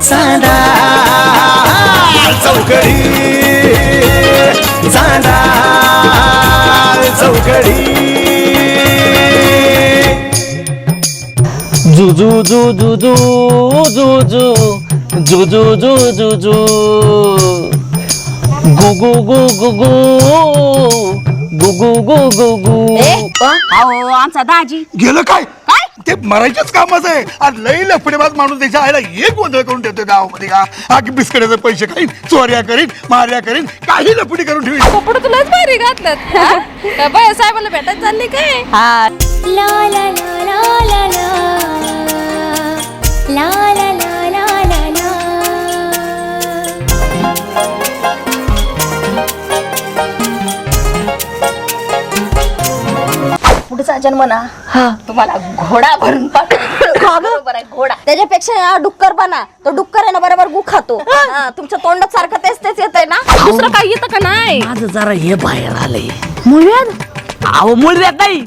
चांदा चौकडी चांदा चौकडी जुजू जुजू जुजू जुजू जुजू जू गुगु गुगु गुगु गुगु गु. अहो आमचा दाजी गेलं काय ते मरायच्याच कामाचं आहे. आज लई लफडेबाज माणूस त्याच्या आईला एक गोंधळ करून ठेवतो गावामध्ये का हा की बिस्किटाचे पैसे खाईन चोऱ्या करीन मार्या करीन काही लफडी करून ठेवीन. कपडे तुलाच भारी घातलं बाय साहेबाला भेटायला चालली काय हा ला ला ला ला ला ला ला ला ला ला ला ला. पुढचा जन्म ना तुम्हाला घोडा भरून बरोबर आहे घोडा. त्याच्यापेक्षा डुक्कर बना तो डुक्कर आहे ना बरोबर गु खातो. तुमच्या तोंडात सारखं तेच तेच येतंय ना. दुसरं काही येतं का नाही माझं जरा हे बाहेर आलंय. मुळव्यात अहो मुळव्यात नाही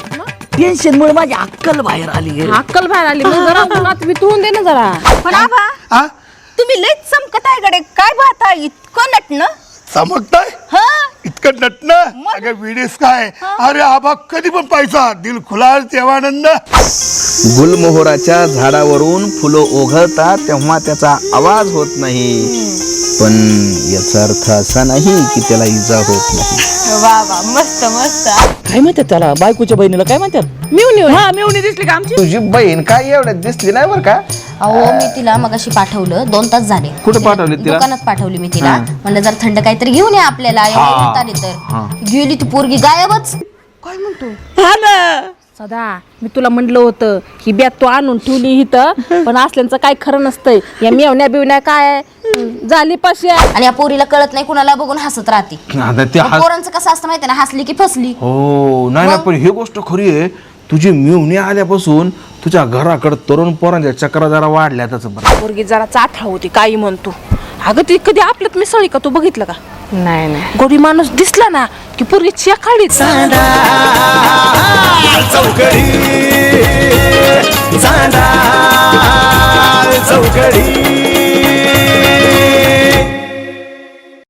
टेन्शन मुळे माझी अक्कल बाहेर आली. अक्कल बाहेर आली मग जरा उन्हात वितळून दे ना जरा. पण आबा हा तुम्ही लईच चमकत आहे गडे काय पाहता इतकं नटणं. चमकताय हा इतकं नटणं अगं विडेस काय अरे आबा कधी पण पैसा दिल खुला देवानंद. गुलमोहराच्या झाडावरून फुलं ओघळतात तेव्हा त्याचा आवाज होत नाही पण याचा अर्थ असा नाही की त्याला इजा होत नाही. वा वा मस्त मस्त. काय म्हणतात त्याला बायकोच्या बहिणीला काय म्हणतात मिवणी. हा मिवणी दिसली का आमची. तुझी बहीण काय एवढ्यात दिसली नाही बरं का. अहो मी तिला मगाशी पाठवलं 2 तास झाले. कुठे पाठवली तिला. दुकानात पाठवली मी तिला. म्हणलं जर थंड काहीतरी घेऊन ये आपल्याला आली तर गेली ती पोरगी गायबच. काय म्हणतो हा ना सदा मी तुला म्हणलं होतं ही बॅग तू आणून ठेवली इथं पण असल्यांचं काय खरं नसतंय. या मेवण्या बिवण्या काय झाली पाशी आणि या पोरीला कळत नाही कुणाला बघून हसत राहते. आता ते मग पोरांचं कसं असतं माहिती ना हसली की फसली. हो नाही पण ही गोष्ट खरी आहे. तुझी मिवणी आल्यापासून तुझ्या घराकडे तरुण पोरांच्या चक्रा जरा वाढल्या त्याचं बरं. पोरगी जरा चाठा होती काही म्हणतो. अगं ती कधी आपल्यात मिसळी का तू बघितलं का. नाही नाही गोडी माणूस दिसला ना की पोरगी चियाखाडी चांदा चौकडी चांदा चौकडी